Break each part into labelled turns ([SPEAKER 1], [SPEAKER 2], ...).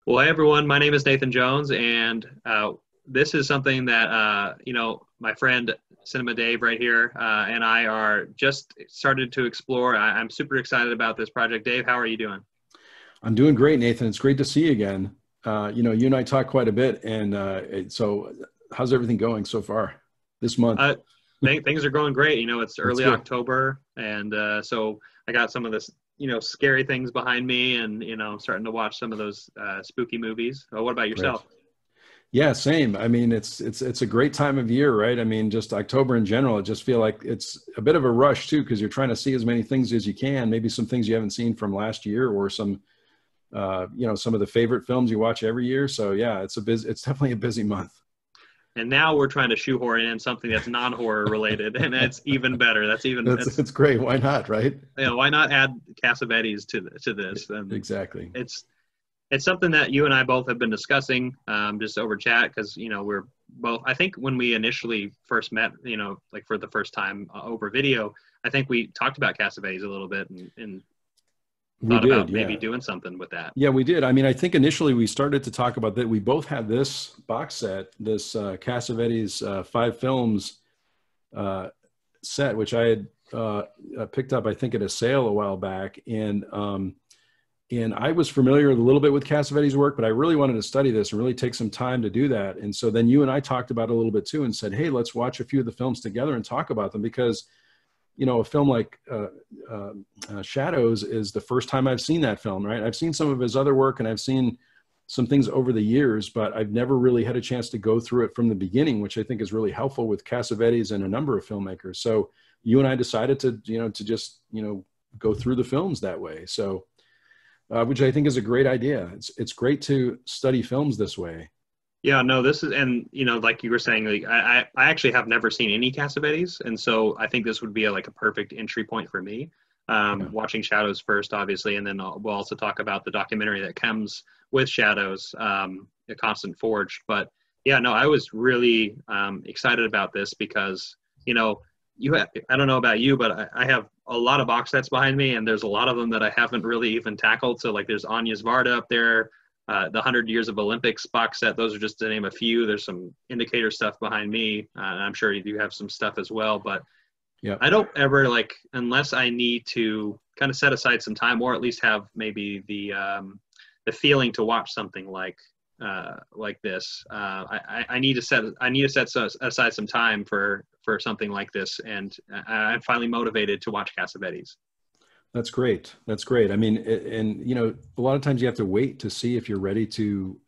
[SPEAKER 1] Well, hey everyone, my name is Nathan Jones, and this is something that my friend Cinema Dave right here and I are just started to explore. I'm super excited about this project. Dave, how are you doing?
[SPEAKER 2] I'm doing great, Nathan. It's great to see you again. You and I talk quite a bit, and so how's everything going so far this month?
[SPEAKER 1] Uh, things are going great. It's
[SPEAKER 2] That's
[SPEAKER 1] early
[SPEAKER 2] good.
[SPEAKER 1] October, and so I got some of this, scary things behind me, and starting to watch some of those spooky movies. What about
[SPEAKER 2] Great.
[SPEAKER 1] yourself?
[SPEAKER 2] Yeah, same. I mean, it's a great time of year, right? I mean, just October in general, I just feel like it's a bit of a rush too, because you're trying to see as many things as you can, maybe some things you haven't seen from last year or some some of the favorite films you watch every year. So yeah, it's definitely a busy month.
[SPEAKER 1] And now we're trying to shoehorn in something that's non-horror related, and it's even better.
[SPEAKER 2] It's great. Why not, right?
[SPEAKER 1] Why not add Cassavetes to this? And
[SPEAKER 2] Exactly.
[SPEAKER 1] it's it's something that you and I both have been discussing just over chat because we're both. I think when we initially first met, like for the first time over video, I think we talked about Cassavetes a little bit and
[SPEAKER 2] We
[SPEAKER 1] thought
[SPEAKER 2] did,
[SPEAKER 1] about maybe
[SPEAKER 2] yeah.
[SPEAKER 1] doing something with that.
[SPEAKER 2] Yeah, we did. I mean, I think initially we started to talk about that. We both had this box set, this Cassavetes five films uh, set, which I had picked up, I think, at a sale a while back, and I was familiar a little bit with Cassavetes' work, but I really wanted to study this and really take some time to do that. And so then you and I talked about it a little bit too, and said, "Hey, let's watch a few of the films together and talk about them," because a film like Shadows is the first time I've seen that film, right? I've seen some of his other work and I've seen some things over the years, but I've never really had a chance to go through it from the beginning, which I think is really helpful with Cassavetes and a number of filmmakers. So you and I decided to just, go through the films that way. So, which I think is a great idea. It's great to study films this way.
[SPEAKER 1] Yeah, no, this is, and like you were saying, like I actually have never seen any Cassavetes, and so I think this would be like a perfect entry point for me.
[SPEAKER 2] Yeah.
[SPEAKER 1] Watching Shadows first, obviously, and then we'll also talk about the documentary that comes with Shadows, A Constant Forge. But yeah, no, I was really excited about this because I don't know about you, but I have a lot of box sets behind me, and there's a lot of them that I haven't really even tackled. So like, there's Anya's Varda up there. The 100 Years of Olympics box set, those are just to name a few. There's some indicator stuff behind me. And I'm sure you do have some stuff as well, but
[SPEAKER 2] Yeah.
[SPEAKER 1] I don't ever unless I need to kind of set aside some time or at least have maybe the feeling to watch something like this. I need to set aside some time for something like this. And I'm finally motivated to watch Cassavetes.
[SPEAKER 2] That's great. That's great. I mean, and a lot of times you have to wait to see if you're ready to,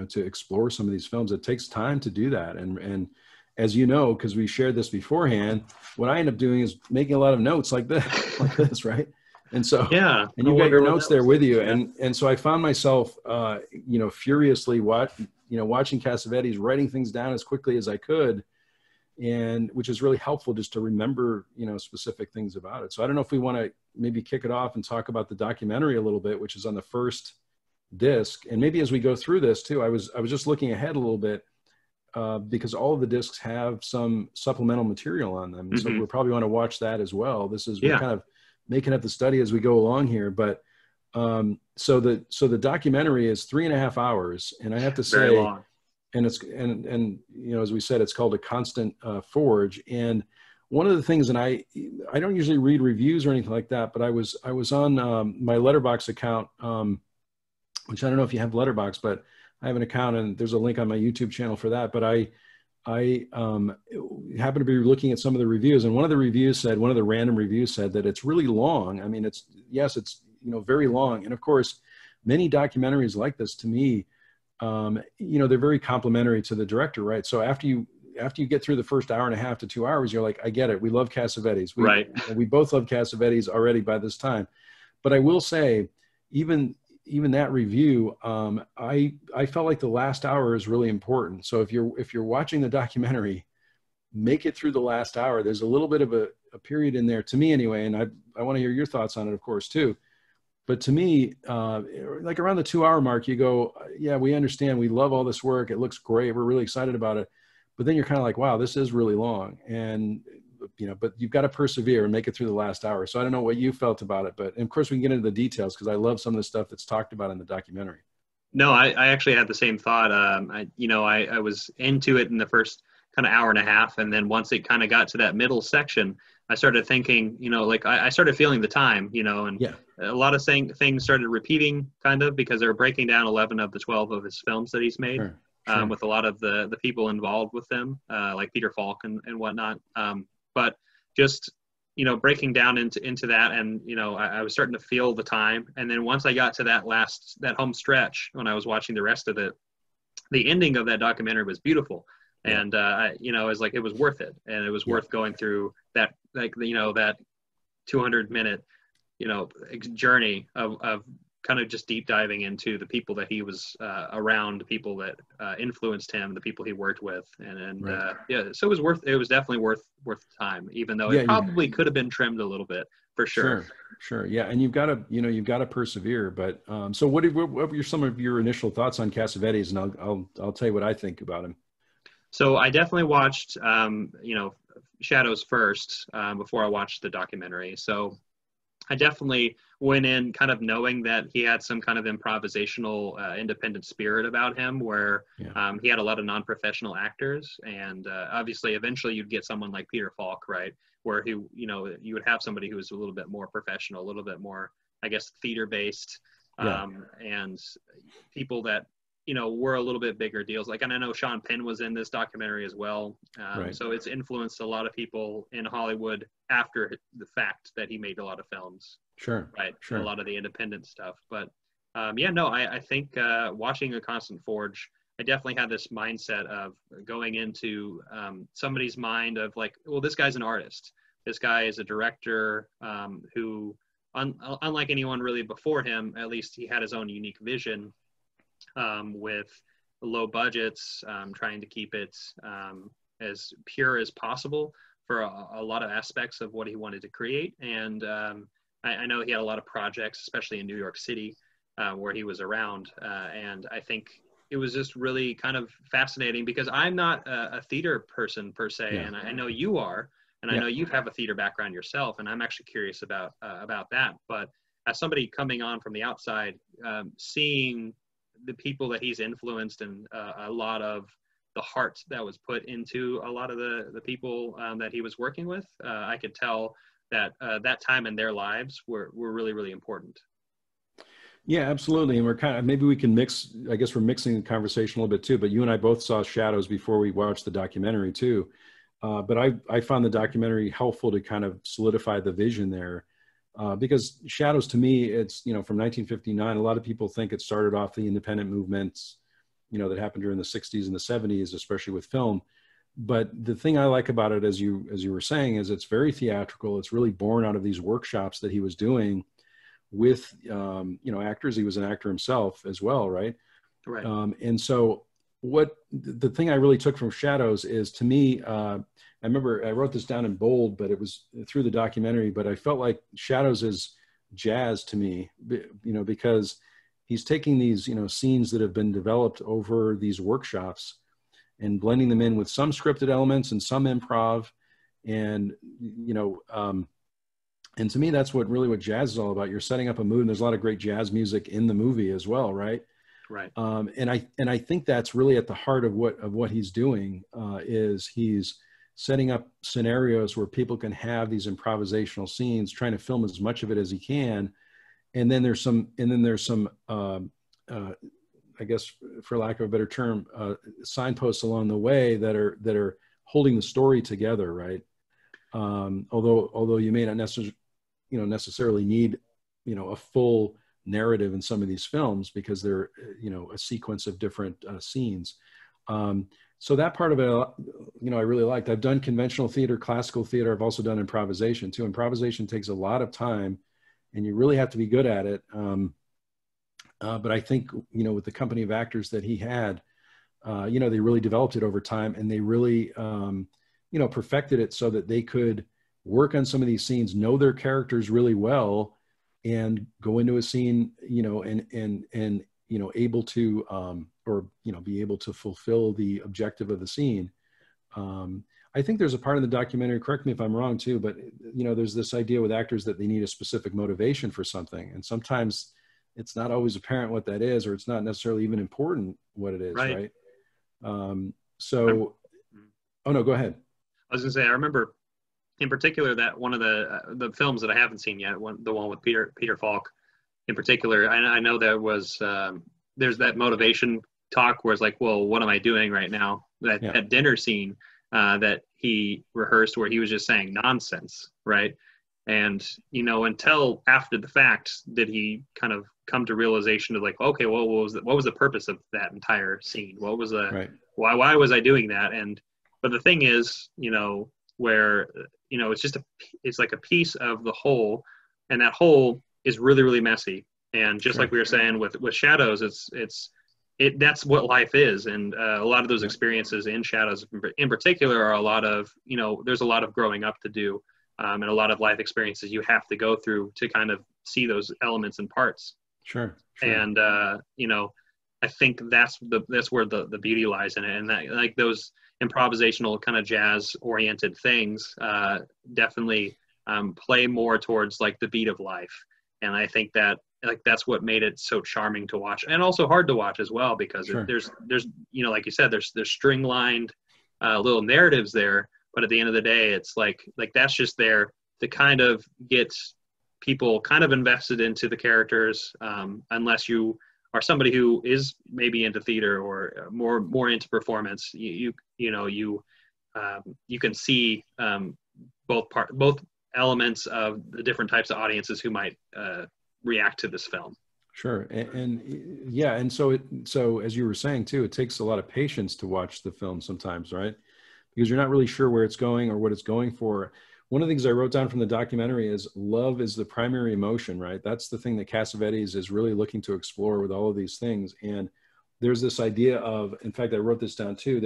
[SPEAKER 2] to explore some of these films. It takes time to do that. And as you know, because we shared this beforehand, what I end up doing is making a lot of notes like this, right? And so,
[SPEAKER 1] Yeah,
[SPEAKER 2] and
[SPEAKER 1] I
[SPEAKER 2] you've got your
[SPEAKER 1] wonder what
[SPEAKER 2] notes
[SPEAKER 1] that
[SPEAKER 2] there
[SPEAKER 1] was
[SPEAKER 2] with
[SPEAKER 1] like.
[SPEAKER 2] you.
[SPEAKER 1] Yeah.
[SPEAKER 2] And so I found myself, furiously watching Cassavetes, writing things down as quickly as I could, and which is really helpful just to remember specific things about it. So I don't know if we want to maybe kick it off and talk about the documentary a little bit, which is on the first disc. And maybe as we go through this too, I was just looking ahead a little bit because all of the discs have some supplemental material on them, and so
[SPEAKER 1] Hmm.
[SPEAKER 2] we'll probably want to watch that as well. We're
[SPEAKER 1] Yeah.
[SPEAKER 2] kind of making up the study as we go along here, but so the documentary is 3.5 hours, and I have to
[SPEAKER 1] Very
[SPEAKER 2] say,
[SPEAKER 1] long.
[SPEAKER 2] and as we said, it's called A Constant Forge. And one of the things, and I don't usually read reviews or anything like that, but I was on my Letterbox account, which I don't know if you have Letterbox, but I have an account, and there's a link on my YouTube channel for that. But I happened to be looking at some of the reviews, and one of the random reviews said that it's really long. I mean, it's very long, and of course, many documentaries like this, to me, they're very complimentary to the director, right? So after you get through the first hour and a half to 2 hours, you're like, I get it. We love Cassavetes.
[SPEAKER 1] Right.
[SPEAKER 2] We both love Cassavetes already by this time. But I will say, even that review, I felt like the last hour is really important. So if you're watching the documentary, make it through the last hour. There's a little bit of a period in there, to me anyway, and I want to hear your thoughts on it, of course, too. But to me, like around the 2 hour mark, you go, yeah, we understand. We love all this work. It looks great. We're really excited about it. But then you're kind of like, wow, this is really long. And, but you've got to persevere and make it through the last hour. So I don't know what you felt about it, but of course we can get into the details because I love some of the stuff that's talked about in the documentary.
[SPEAKER 1] No, I actually had the same thought. I was into it in the first kind of hour and a half, and then once it kind of got to that middle section, I started thinking, like I started feeling the time, and
[SPEAKER 2] Yeah,
[SPEAKER 1] a lot of things started repeating, kind of, because they were breaking down 11 of the 12 of his films that he's made,
[SPEAKER 2] sure, sure.
[SPEAKER 1] with a lot of the people involved with them, like Peter Falk and whatnot. But just breaking down into that, and I was starting to feel the time, and then once I got to that home stretch when I was watching the rest of it, the ending of that documentary was beautiful,
[SPEAKER 2] Yeah,
[SPEAKER 1] and it was like it was worth it, and it was
[SPEAKER 2] yeah.
[SPEAKER 1] worth going through that, like that 200-minute journey of kind of just deep diving into the people that he was around, the people that influenced him, the people he worked with, and
[SPEAKER 2] Right.
[SPEAKER 1] yeah, so it was definitely worth the time, even though
[SPEAKER 2] Yeah,
[SPEAKER 1] it probably could have been trimmed a little bit, for sure.
[SPEAKER 2] sure, sure. Yeah, and you've got to persevere. But so, what were some of your initial thoughts on Cassavetes? And I'll tell you what I think about him.
[SPEAKER 1] So I definitely watched Shadows first, before I watched the documentary. So I definitely went in kind of knowing that he had some kind of improvisational, independent spirit about him, where
[SPEAKER 2] Yeah,
[SPEAKER 1] he had a lot of non-professional actors, and obviously, eventually, you'd get someone like Peter Falk, right, where you would have somebody who was a little bit more professional, a little bit more, I guess, theater-based,
[SPEAKER 2] yeah,
[SPEAKER 1] and people that were a little bit bigger deals. Like, and I know Sean Penn was in this documentary as well.
[SPEAKER 2] right.
[SPEAKER 1] So it's influenced a lot of people in Hollywood after the fact that he made a lot of films,
[SPEAKER 2] Sure,
[SPEAKER 1] right? And a
[SPEAKER 2] sure.
[SPEAKER 1] lot of the independent stuff. But yeah, no, I think watching A Constant Forge, I definitely had this mindset of going into somebody's mind of like, well, this guy's an artist. This guy is a director, who, unlike anyone really before him, at least he had his own unique vision, with low budgets, trying to keep it as pure as possible for a lot of aspects of what he wanted to create. And I know he had a lot of projects, especially in New York City, where he was around. And I think it was just really kind of fascinating, because I'm not a theater person per se,
[SPEAKER 2] Yeah,
[SPEAKER 1] and I know you are, and I
[SPEAKER 2] yeah,
[SPEAKER 1] know you have a theater background yourself, and I'm actually curious about that. But as somebody coming on from the outside, seeing the people that he's influenced, and a lot of the heart that was put into a lot of the people that he was working with, I could tell that that time in their lives were really, really important.
[SPEAKER 2] yeah. Absolutely. And we're kind of, maybe we can mix. I guess we're mixing the conversation a little bit too. But you and I both saw Shadows before we watched the documentary too. But I found the documentary helpful to kind of solidify the vision there. Because Shadows, to me, it's, from 1959. A lot of people think it started off the independent movements, that happened during the 60s and the 70s, especially with film. But the thing I like about it, as you were saying, is it's very theatrical. It's really born out of these workshops that he was doing with, actors. He was an actor himself as well, right?
[SPEAKER 1] Right.
[SPEAKER 2] And so what the thing I really took from Shadows is, to me, I remember I wrote this down in bold, but it was through the documentary, but I felt like Shadows is jazz to me, because he's taking these, scenes that have been developed over these workshops and blending them in with some scripted elements and some improv. And, and to me, that's what jazz is all about. You're setting up a mood, and there's a lot of great jazz music in the movie as well, right?
[SPEAKER 1] Right.
[SPEAKER 2] And I think that's really at the heart of what he's doing, is he's setting up scenarios where people can have these improvisational scenes, trying to film as much of it as he can. And then there's some I guess, for lack of a better term, signposts along the way that are holding the story together, right? Although you may not necessarily need, a full narrative in some of these films, because they're, a sequence of different scenes. So that part of it, I really liked. I've done conventional theater, classical theater. I've also done improvisation too. Improvisation takes a lot of time, and you really have to be good at it. But I think, with the company of actors that he had, they really developed it over time, and they really, perfected it so that they could work on some of these scenes, know their characters really well, and go into a scene, and able to, be able to fulfill the objective of the scene. I think there's a part of the documentary, correct me if I'm wrong too, but there's this idea with actors that they need a specific motivation for something, and sometimes it's not always apparent what that is, or it's not necessarily even important what it is, right? So, oh no, go ahead.
[SPEAKER 1] I was gonna say, I remember in particular that one of the films that I haven't seen yet, the one with Peter Falk in particular, I know there was there's that motivation talk where it's like, well, what am I doing right now? That dinner scene that he rehearsed where he was just saying nonsense, right? And, you know, until after the fact did he kind of come to realization of like, okay, well, what was the purpose of that entire scene? What was why was I doing that? But the thing is, you know, where, you know, it's like a piece of the whole, and that whole is really, really messy. And just like we were saying with Shadows, that's what life is. And a lot of those experiences in Shadows in particular are a lot of, you know, there's a lot of growing up to do. And a lot of life experiences you have to go through to kind of see those elements and parts.
[SPEAKER 2] Sure.
[SPEAKER 1] And, you know, I think that's where the beauty lies in it. And that, like, those improvisational kind of jazz oriented things definitely play more towards like the beat of life. And I think that, like, that's what made it so charming to watch, and also hard to watch as well, because there's, you know, like you said, there's streamlined little narratives there. But at the end of the day, it's like that's just there to kind of get people kind of invested into the characters, unless you are somebody who is maybe into theater or more into performance. You can see both elements of the different types of audiences who might react to this film.
[SPEAKER 2] Sure. And so as you were saying too, it takes a lot of patience to watch the film sometimes, right? Because you're not really sure where it's going or what it's going for. One of the things I wrote down from the documentary is love is the primary emotion, right? That's the thing that Cassavetes is really looking to explore with all of these things. And there's this idea of, in fact, I wrote this down too.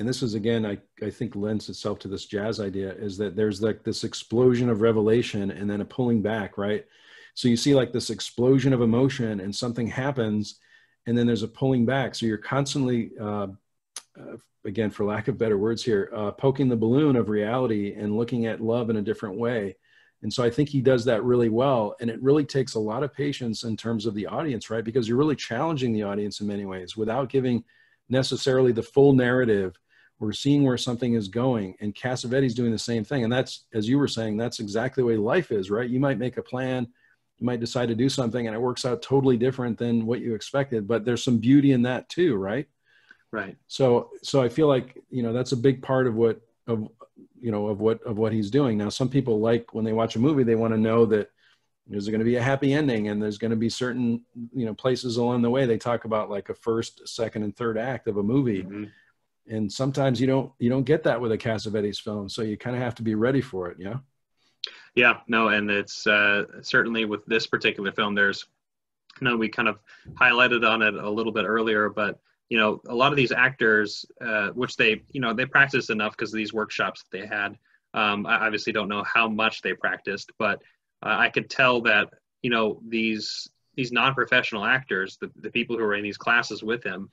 [SPEAKER 2] And this is, again, I think lends itself to this jazz idea, is that there's like this explosion of revelation and then a pulling back, right? So you see like this explosion of emotion and something happens, and then there's a pulling back. So you're constantly, again, for lack of better words here, poking the balloon of reality and looking at love in a different way. And so I think he does that really well. And it really takes a lot of patience in terms of the audience, right? Because you're really challenging the audience in many ways without giving necessarily the full narrative. We're seeing where something is going. And Cassavetes doing the same thing. And that's, as you were saying, that's exactly the way life is, right? You might make a plan, you might decide to do something and it works out totally different than what you expected, but there's some beauty in that too, right?
[SPEAKER 1] Right.
[SPEAKER 2] So I feel like, you know, that's a big part of what he's doing. Now, some people, like when they watch a movie, they want to know that there's going to be a happy ending, and there's going to be certain, you know, places along the way they talk about like a first, second, and third act of a movie. Mm-hmm. And sometimes you don't get that with a Cassavetes film. So you kind of have to be ready for it. Yeah.
[SPEAKER 1] Yeah, no. And it's certainly with this particular film, there's, you know, we kind of highlighted on it a little bit earlier, but, you know, a lot of these actors, which they, you know, they practiced enough because of these workshops that they had. I obviously don't know how much they practiced, but I could tell that, you know, these non-professional actors, the people who are in these classes with him,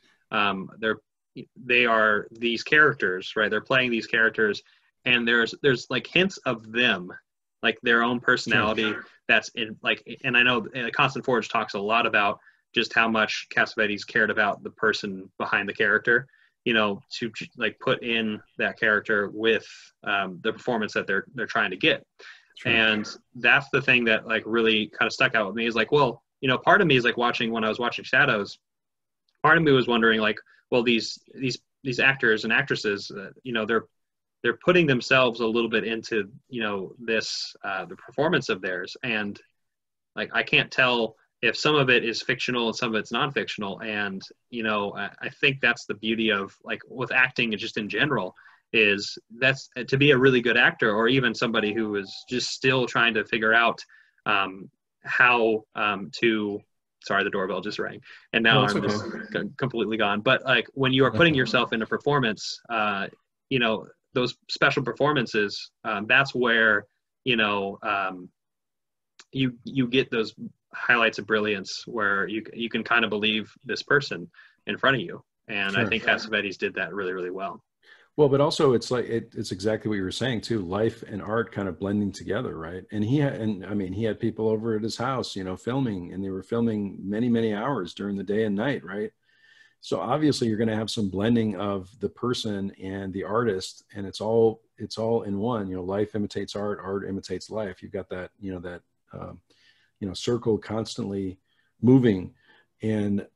[SPEAKER 1] they are these characters, right? They're playing these characters, and there's like hints of them, like their own personality. Sure. That's in, like, and I know Constant Forge talks a lot about just how much Cassavetes cared about the person behind the character, you know, to like put in that character with the performance that they're trying to get. Sure. And that's the thing that like really kind of stuck out with me, is like, well, you know, part of me is like when I was watching Shadows, part of me was wondering like, well, these actors and actresses, you know, they're putting themselves a little bit into, you know, this the performance of theirs, and like I can't tell if some of it is fictional and some of it's non-fictional. And, you know, I think that's the beauty of like with acting and just in general, is that's to be a really good actor, or even somebody who is just still trying to figure out how to, sorry, the doorbell just rang and now I'm just completely gone. But like when you are putting yourself in a performance, you know, those special performances, that's where, you know, you get those highlights of brilliance where you can kind of believe this person in front of you. And sure. I think Cassavetes did that really, really well.
[SPEAKER 2] Well, but also it's like it's exactly what you were saying too. Life and art kind of blending together, right? And I mean, he had people over at his house, filming, and they were filming many, many hours during the day and night, right? So obviously, you're going to have some blending of the person and the artist, and it's all in one. Life imitates art, art imitates life. You've got that, um, circle constantly moving, and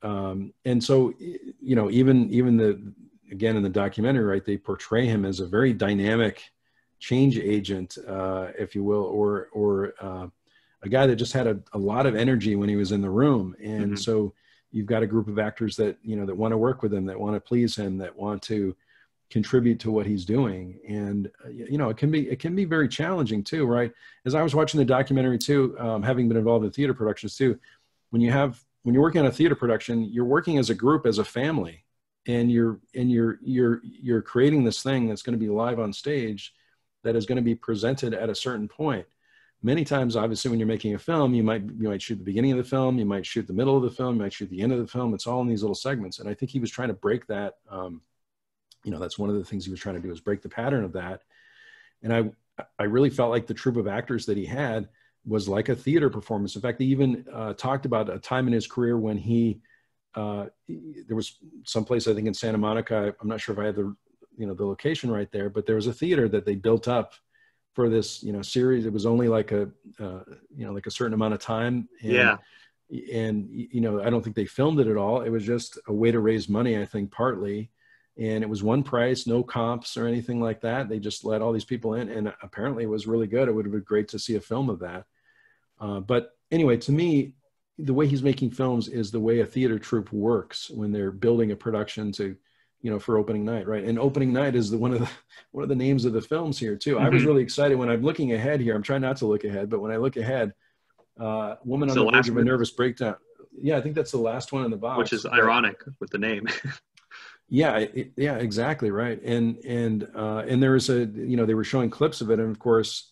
[SPEAKER 2] so even the again in the documentary, right, they portray him as a very dynamic change agent, if you will, or a guy that just had a lot of energy when he was in the room. And so you've got a group of actors that that want to work with him, that want to please him, that want to contribute to what he's doing. And it can be very challenging too, right? As I was watching the documentary too, having been involved in theater productions too, when you're working on a theater production, you're working as a group, as a family, and you're creating this thing that's going to be live on stage, that is going to be presented at a certain point. Many times, obviously, when you're making a film, you might shoot the beginning of the film, you might shoot the middle of the film, you might shoot the end of the film. It's all in these little segments. And I think he was trying to break that. That's one of the things he was trying to do, is break the pattern of that. And I really felt like the troupe of actors that he had was like a theater performance. In fact, he even talked about a time in his career when there was someplace, I think in Santa Monica, I'm not sure if I had the location right there, but there was a theater that they built up for this, series. It was only like a certain amount of time. And I don't think they filmed it at all. It was just a way to raise money, I think, partly. And it was one price, no comps or anything like that. They just let all these people in, and apparently it was really good. It would have been great to see a film of that. But anyway, to me, the way he's making films is the way a theater troupe works when they're building a production to, for opening night, right? And opening night is one of the names of the films here too. I was really excited when I'm looking ahead here. I'm trying not to look ahead, but when I look ahead, Woman on the Verge of a Nervous Breakdown. Yeah, I think that's the last one in the box.
[SPEAKER 1] Which is ironic with the name.
[SPEAKER 2] Yeah, yeah, exactly right. And there was they were showing clips of it, and of course,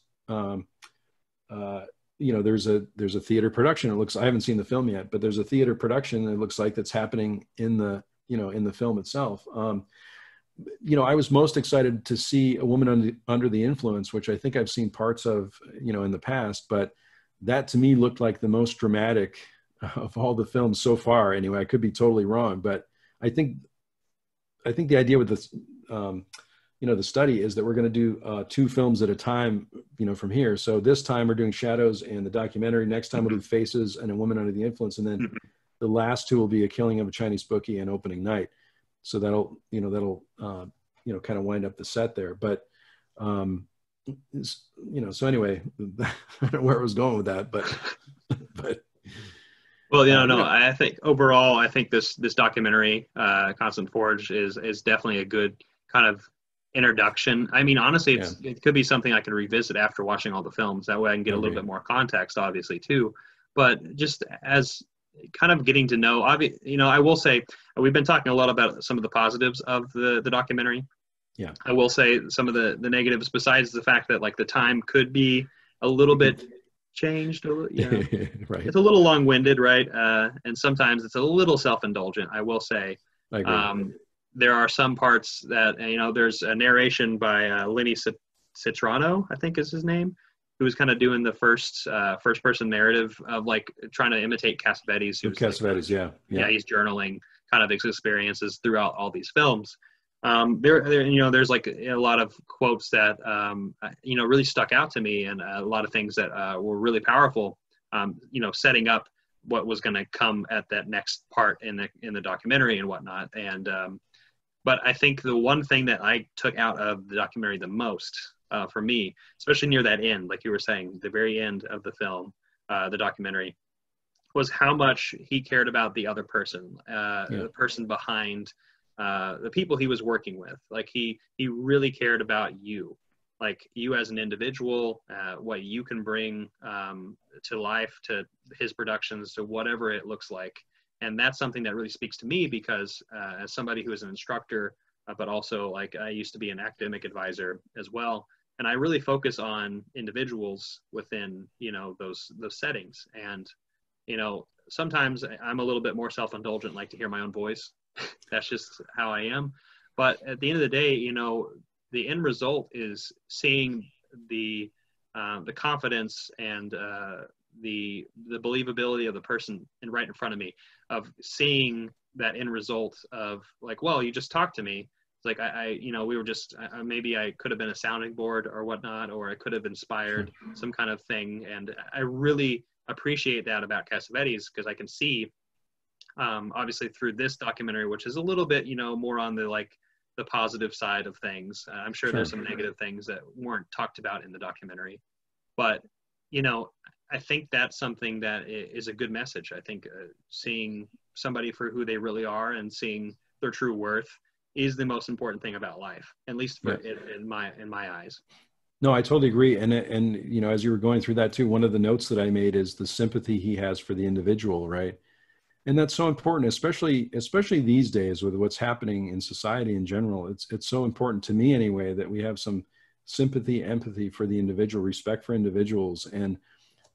[SPEAKER 2] there's a theater production. I haven't seen the film yet, but there's a theater production, it looks like, that's happening in the film itself. I was most excited to see A Woman Under the Influence, which I think I've seen parts of, in the past, but that to me looked like the most dramatic of all the films so far. Anyway, I could be totally wrong, but I think the idea with this, the study is that we're going to do 2 films at a time, from here. So this time we're doing Shadows and the documentary. Next time we'll do Faces and A Woman Under the Influence. And then the last 2 will be A Killing of a Chinese Bookie and Opening Night. So that'll kind of wind up the set there. But, so anyway, I don't know where I was going with that, but.
[SPEAKER 1] Well, I think overall, this documentary, Constant Forge, is definitely a good kind of introduction. I mean, honestly, it could be something I can revisit after watching all the films. That way I can get a little bit more context, obviously, too. But just as kind of getting to know, I will say, we've been talking a lot about some of the positives of the documentary.
[SPEAKER 2] Yeah. I
[SPEAKER 1] will say some of the negatives, besides the fact that, like, the time could be a little bit changed,
[SPEAKER 2] right.
[SPEAKER 1] It's a little long-winded, right? And sometimes it's a little self-indulgent, I will say.
[SPEAKER 2] I agree.
[SPEAKER 1] There are some parts that, there's a narration by Lenny Citrano, I think is his name, who was kind of doing the first person narrative of, like, trying to imitate Cassavetes.
[SPEAKER 2] Cassavetes,
[SPEAKER 1] yeah, he's journaling kind of his experiences throughout all these films. There's like a lot of quotes that really stuck out to me, and a lot of things that were really powerful. Setting up what was going to come at that next part in the documentary and whatnot. And but I think the one thing that I took out of the documentary the most, for me, especially near that end, like you were saying, the very end of the film, the documentary, was how much he cared about the other person, the person behind. The people he was working with. Like, he really cared about you, like you as an individual, what you can bring to life, to his productions, to whatever it looks like. And that's something that really speaks to me, because as somebody who is an instructor, but also, like, I used to be an academic advisor as well, and I really focus on individuals within those settings. And sometimes I'm a little bit more self-indulgent, like to hear my own voice. That's just how I am. But at the end of the day, the end result is seeing the confidence and the believability of the person right in front of me, of seeing that end result of like, well, you just talked to me. It's like, we were just, maybe I could have been a sounding board or whatnot, or I could have inspired some kind of thing. And I really appreciate that about Cassavetes, because I can see, obviously through this documentary, which is a little bit, more on the positive side of things. I'm sure there's some negative things that weren't talked about in the documentary, but, I think that's something that is a good message. I think seeing somebody for who they really are and seeing their true worth is the most important thing about life, at least for in my eyes.
[SPEAKER 2] No, I totally agree. And as you were going through that too, one of the notes that I made is the sympathy he has for the individual, right? And that's so important, especially these days with what's happening in society in general. It's so important to me anyway, that we have some sympathy, empathy for the individual, respect for individuals. And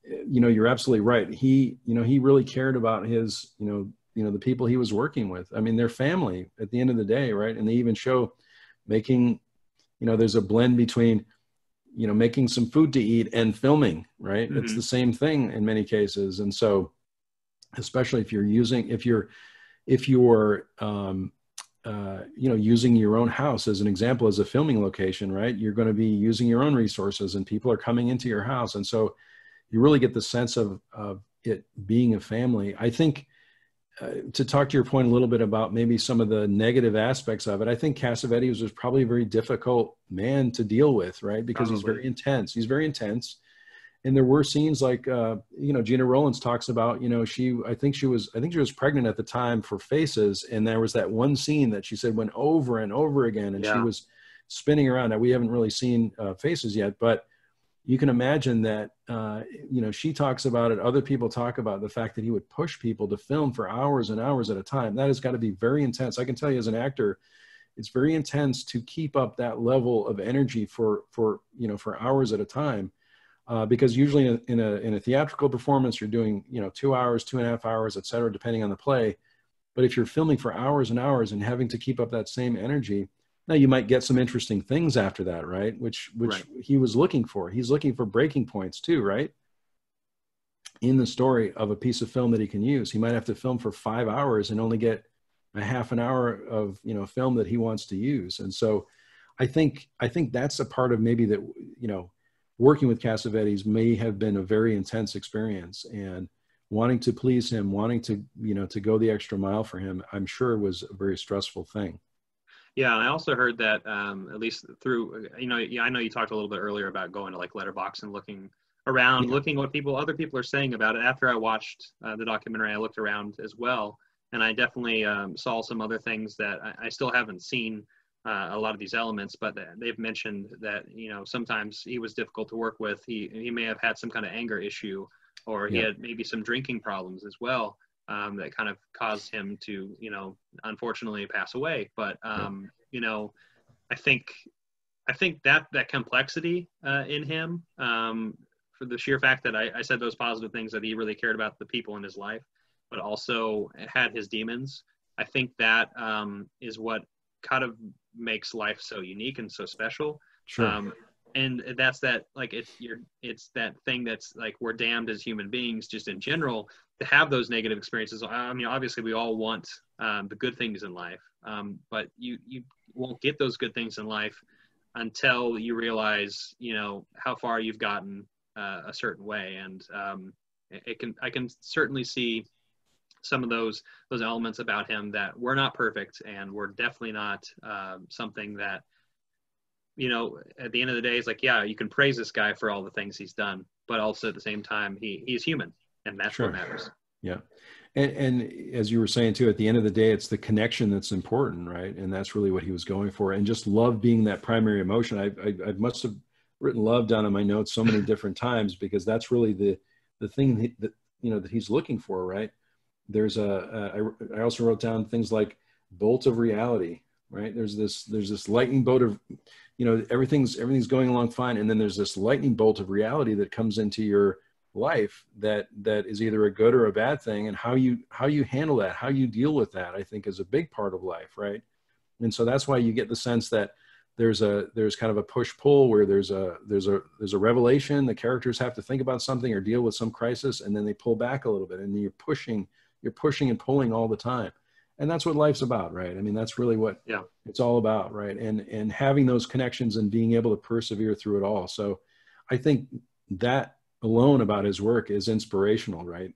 [SPEAKER 2] you're absolutely right. He really cared about his, the people he was working with. I mean, their family at the end of the day, right? And they even show making, there's a blend between, making some food to eat and filming, right? Mm-hmm. It's the same thing in many cases. And so, especially if you're using your own house as an example, as a filming location, right? You're going to be using your own resources and people are coming into your house. And so you really get the sense of it being a family. I think to talk to your point a little bit about maybe some of the negative aspects of it, I think Cassavetes was probably a very difficult man to deal with, right? Because he's very intense. And there were scenes like, Gina Rollins talks about, I think she was pregnant at the time for Faces. And there was that one scene that she said went over and over again. And she was spinning around. Now, we haven't really seen Faces yet, but you can imagine that, she talks about it. Other people talk about the fact that he would push people to film for hours and hours at a time. That has got to be very intense. I can tell you as an actor, it's very intense to keep up that level of energy for hours at a time. Because usually in a theatrical performance, you're doing, 2 hours, 2.5 hours, et cetera, depending on the play. But if you're filming for hours and hours and having to keep up that same energy, now you might get some interesting things after that, right? Which he was looking for. He's looking for breaking points too, right? In the story of a piece of film that he can use. He might have to film for 5 hours and only get a half an hour of, film that he wants to use. And so I think that's a part of maybe that, working with Cassavetes may have been a very intense experience, and wanting to please him, wanting to, to go the extra mile for him, I'm sure was a very stressful thing.
[SPEAKER 1] Yeah, I also heard that at least through, I know you talked a little bit earlier about going to like Letterboxd and looking around, looking what other people are saying about it. After I watched the documentary, I looked around as well, and I definitely saw some other things that I still haven't seen. A lot of these elements, but they've mentioned that, sometimes he was difficult to work with. He may have had some kind of anger issue, or he had maybe some drinking problems as well, that kind of caused him to, unfortunately pass away. But, I think that complexity in him, for the sheer fact that I said those positive things, that he really cared about the people in his life, but also had his demons. I think that is what kind of makes life so unique and so special.
[SPEAKER 2] Sure.
[SPEAKER 1] And that's that, like, it's that thing that's like, we're damned as human beings just in general to have those negative experiences. I mean, obviously we all want the good things in life, but you won't get those good things in life until you realize, how far you've gotten a certain way. And I can certainly see some of those elements about him that were not perfect, and were definitely not something that, at the end of the day, it's like, yeah, you can praise this guy for all the things he's done, but also at the same time, he's human, and that's what matters. Yeah.
[SPEAKER 2] And as you were saying too, at the end of the day, it's the connection that's important, right? And that's really what he was going for. And just love being that primary emotion. I must have written love down in my notes so many different times, because that's really the thing that that he's looking for, right? There's I also wrote down things like bolt of reality, right? There's this lightning bolt of, everything's going along fine, and then there's this lightning bolt of reality that comes into your life that is either a good or a bad thing, and how you handle that, how you deal with that, I think is a big part of life, right? And so that's why you get the sense that there's kind of a push-pull where there's a revelation. The characters have to think about something or deal with some crisis, and then they pull back a little bit, and you're pushing and pulling all the time. And that's what life's about, right? I mean, that's really what it's all about, right? And having those connections and being able to persevere through it all. So I think that alone about his work is inspirational, right?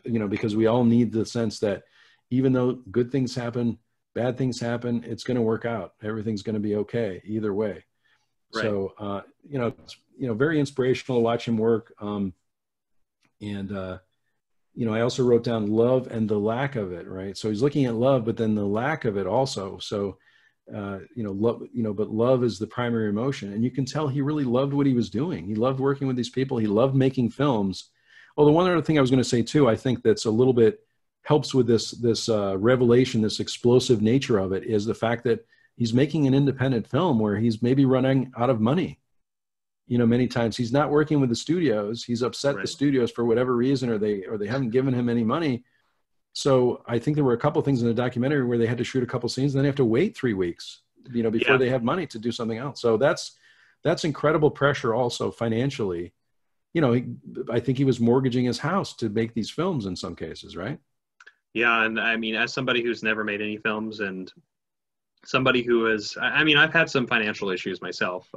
[SPEAKER 2] Because we all need the sense that even though good things happen, bad things happen, it's going to work out. Everything's going to be okay either way. Right. So, it's, very inspirational to watch him work. I also wrote down love and the lack of it, right? So he's looking at love, but then the lack of it also. So, love, but love is the primary emotion. And you can tell he really loved what he was doing. He loved working with these people. He loved making films. Oh, the one other thing I was going to say too, I think that's a little bit helps with this revelation, this explosive nature of it, is the fact that he's making an independent film where he's maybe running out of money. Many times he's not working with the studios. He's upset the studios for whatever reason, or they haven't given him any money. So I think there were a couple of things in the documentary where they had to shoot a couple scenes, and then they have to wait 3 weeks, before they have money to do something else. So that's incredible pressure also financially. I think he was mortgaging his house to make these films in some cases, right?
[SPEAKER 1] Yeah, and I mean, as somebody who's never made any films, and somebody who is, I mean, I've had some financial issues myself,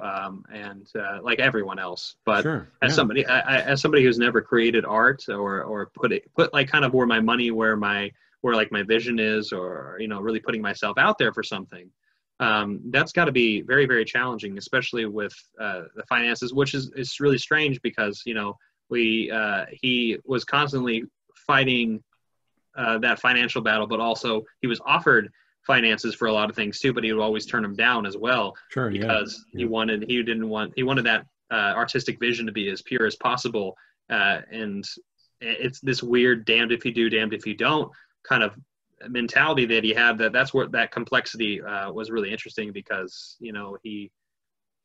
[SPEAKER 1] and like everyone else. But as somebody, as somebody who's never created art or put like kind of where my money, where like my vision is, or really putting myself out there for something, that's got to be very, very challenging, especially with the finances, which is really strange because he was constantly fighting that financial battle, but also he was offered finances for a lot of things too, but he would always turn them down as well, because he wanted that artistic vision to be as pure as possible, and it's this weird damned if you do, damned if you don't kind of mentality that he had. That's where that complexity was really interesting, because he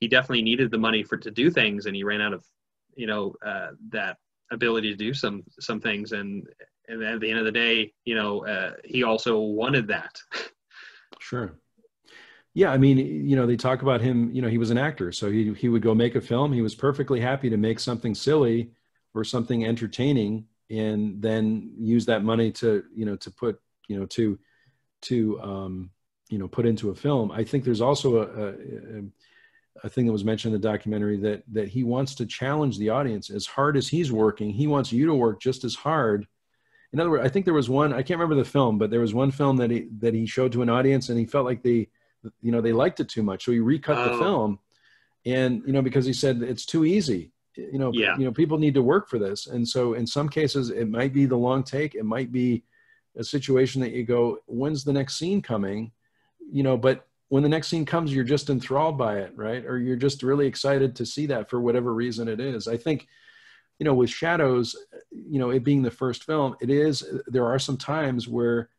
[SPEAKER 1] definitely needed the money to do things, and he ran out of that ability to do some things, and at the end of the day, he also wanted that.
[SPEAKER 2] Sure. Yeah. I mean, they talk about him, he was an actor, so he would go make a film. He was perfectly happy to make something silly or something entertaining, and then use that money to put put into a film. I think there's also a thing that was mentioned in the documentary that he wants to challenge the audience. As hard as he's working, he wants you to work just as hard. In other words, I think there was one, I can't remember the film, but there was one film that he showed to an audience, and he felt like they liked it too much. So he recut the film, and, because he said it's too easy. People need to work for this. And so in some cases it might be the long take. It might be a situation that you go, when's the next scene coming? But when the next scene comes, you're just enthralled by it, right? Or you're just really excited to see that for whatever reason it is. I think, with Shadows, it being the first film, there are some times where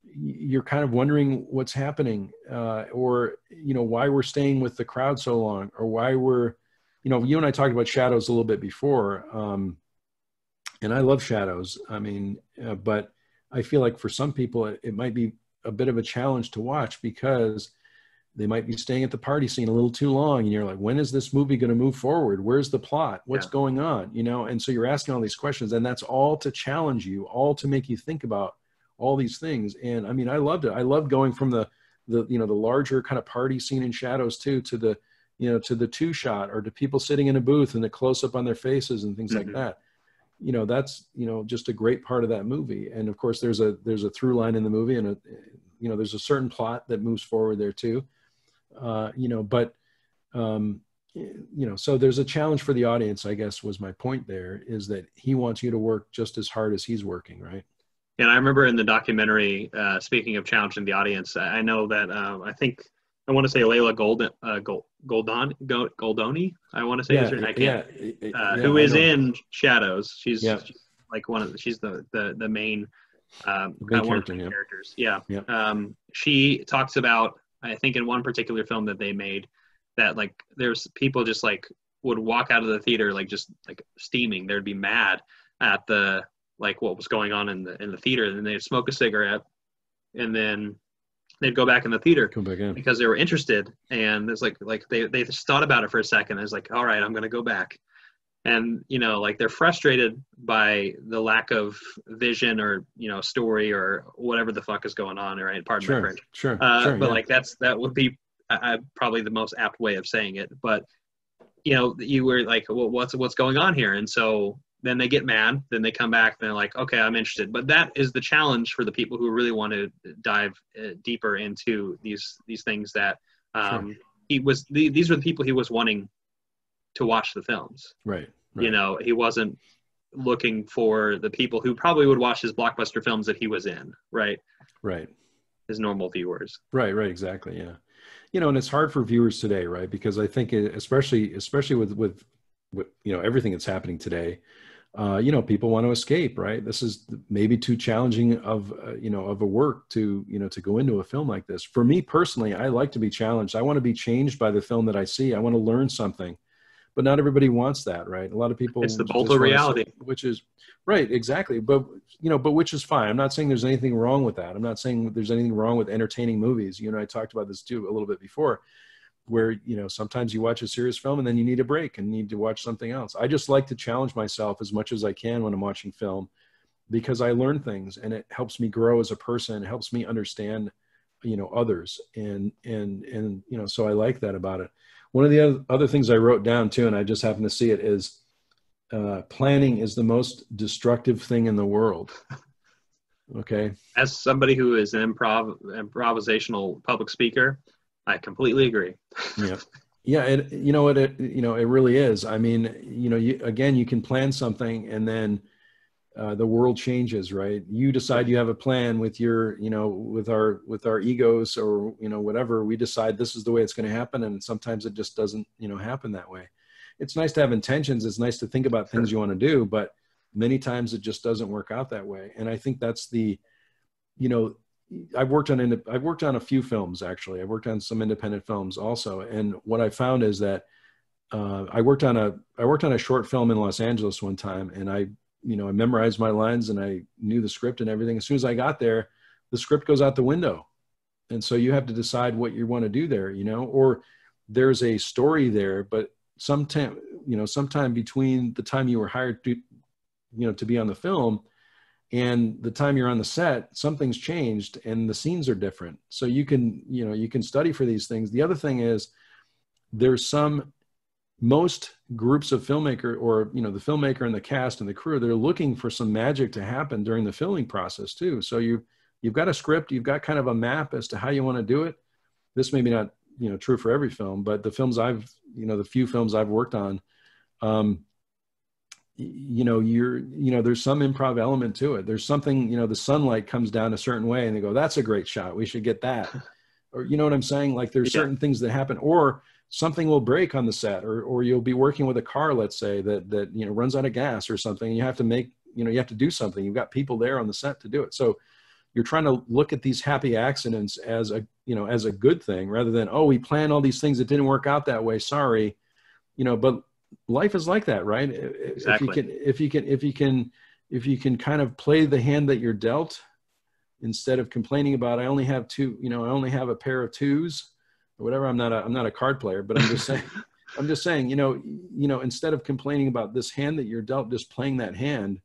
[SPEAKER 2] you're kind of wondering what's happening, or, why we're staying with the crowd so long, or why we're, you and I talked about Shadows a little bit before, and I love Shadows. I mean, but I feel like for some people, it might be a bit of a challenge to watch, because they might be staying at the party scene a little too long, and you're like, when is this movie going to move forward? Where's the plot? What's going on? And so you're asking all these questions, and that's all to challenge you, all to make you think about all these things. And I mean, I loved it. I loved going from the larger kind of party scene in Shadows to the two shot, or to people sitting in a booth and the close up on their faces and things like that. That's, just a great part of that movie. And of course there's a through line in the movie, and there's a certain plot that moves forward there too. So there's a challenge for the audience, I guess, was my point there, is that he wants you to work just as hard as he's working, right?
[SPEAKER 1] And I remember in the documentary, speaking of challenging the audience, I know that I want to say Layla Goldoni, I want to say is her name. I can't. Who is in Shadows? She's like she's the main one of the characters. Yeah. She talks about, I think in one particular film that they made, that like there's people just like would walk out of the theater like just like steaming. They'd be mad at what was going on in the theater, and then they'd smoke a cigarette, and then they'd go back in the theater
[SPEAKER 2] Come back in.
[SPEAKER 1] because they were interested. And it's like they just thought about it for a second. It's like, all right, I'm going to go back. And, you know, like they're frustrated by the lack of vision or, you know, story or whatever the fuck is going on, right? Pardon my French.
[SPEAKER 2] Sure.
[SPEAKER 1] But
[SPEAKER 2] Yeah.
[SPEAKER 1] like that would be probably the most apt way of saying it. But, you know, you were like, well, what's going on here? And so then they get mad, then they come back, and they're like, okay, I'm interested. But that is the challenge for the people who really want to dive deeper into these things that these were the people he was wanting to watch the films.
[SPEAKER 2] Right.
[SPEAKER 1] You know, he wasn't looking for the people who probably would watch his blockbuster films that he was in, right?
[SPEAKER 2] Right.
[SPEAKER 1] His normal viewers.
[SPEAKER 2] Right. Exactly. Yeah. You know, and it's hard for viewers today, right? Because I think especially with you know, everything that's happening today, you know, people want to escape, right? This is maybe too challenging of you know, of a work to, you know, to go into a film like this. For me personally, I like to be challenged. I want to be changed by the film that I see. I want to learn something. But not everybody wants that, right? A lot of people.
[SPEAKER 1] It's the bolt of reality.
[SPEAKER 2] Which is right, exactly. But you know, but which is fine. I'm not saying there's anything wrong with that. I'm not saying there's anything wrong with entertaining movies. You and I talked about this too a little bit before, where you know sometimes you watch a serious film and then you need a break and need to watch something else. I just like to challenge myself as much as I can when I'm watching film, because I learn things and it helps me grow as a person. It helps me understand, you know, others, and you know, so I like that about it. One of the other things I wrote down too, and I just happened to see it, is planning is the most destructive thing in the world. Okay.
[SPEAKER 1] As somebody who is an improvisational public speaker, I completely agree.
[SPEAKER 2] Yeah. Yeah. You know what, you know, it really is. I mean, you know, you can plan something and then the world changes, right? You decide you have a plan with your, you know, with our egos or, you know, whatever. We decide this is the way it's going to happen. And sometimes it just doesn't, you know, happen that way. It's nice to have intentions. It's nice to think about things you want to do, but many times it just doesn't work out that way. And I think that's the, you know, I've worked on a few films, actually. I've worked on some independent films also. And what I found is that I worked on a short film in Los Angeles one time, and I memorized my lines and I knew the script and everything. As soon as I got there, the script goes out the window. And so you have to decide what you want to do there, you know, or there's a story there, but sometime between the time you were hired to, you know, to be on the film and the time you're on the set, something's changed and the scenes are different. So you can study for these things. The other thing is most groups of filmmaker, or, you know, the filmmaker and the cast and the crew, they're looking for some magic to happen during the filming process too. So you've got a script, you've got kind of a map as to how you want to do it. This may be not, you know, true for every film, but the few films I've worked on, you know, there's some improv element to it. There's something, you know, the sunlight comes down a certain way and they go, that's a great shot, we should get that. Or, you know what I'm saying? Like there's certain things that happen, or something will break on the set, or you'll be working with a car, let's say, that you know, runs out of gas or something. And you have to do something. You've got people there on the set to do it. So you're trying to look at these happy accidents as a good thing, rather than, oh, we planned all these things that didn't work out that way, sorry, you know. But life is like that, right?
[SPEAKER 1] Exactly.
[SPEAKER 2] If you can kind of play the hand that you're dealt, instead of complaining about, I only have a pair of twos or whatever. I'm not a card player, but I'm just saying, you know, instead of complaining about this hand that you're dealt, just playing that hand,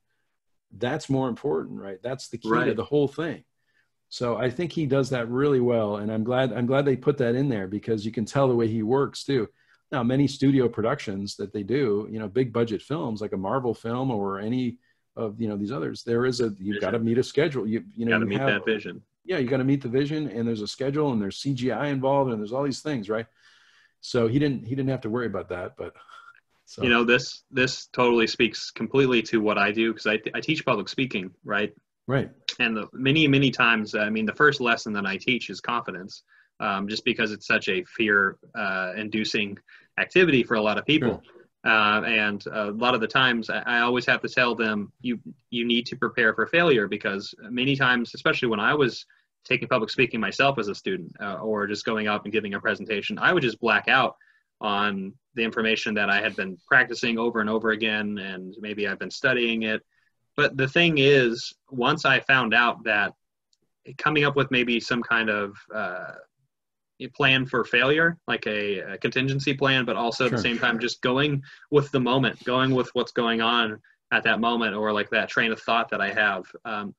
[SPEAKER 2] that's more important, right? That's the key to the whole thing. So I think he does that really well. And I'm glad they put that in there, because you can tell the way he works too. Now, many studio productions that they do, you know, big budget films like a Marvel film or any of, you know, these others, you've got to meet a schedule. You got
[SPEAKER 1] to meet that vision. Yeah,
[SPEAKER 2] you got to meet the vision, and there's a schedule, and there's CGI involved, and there's all these things, right? So he didn't have to worry about that. But so,
[SPEAKER 1] you know, this totally speaks completely to what I do, because I teach public speaking, right?
[SPEAKER 2] Right.
[SPEAKER 1] And many times, I mean, the first lesson that I teach is confidence, just because it's such a fear-inducing activity for a lot of people. Sure. And a lot of the times I always have to tell them, you need to prepare for failure, because many times, especially when I was taking public speaking myself as a student, or just going up and giving a presentation, I would just black out on the information that I had been practicing over and over again, and maybe I've been studying it. But the thing is, once I found out that coming up with maybe some kind of plan for failure, like a contingency plan, but also at the same time just going with the moment, going with what's going on at that moment, or like that train of thought that I have.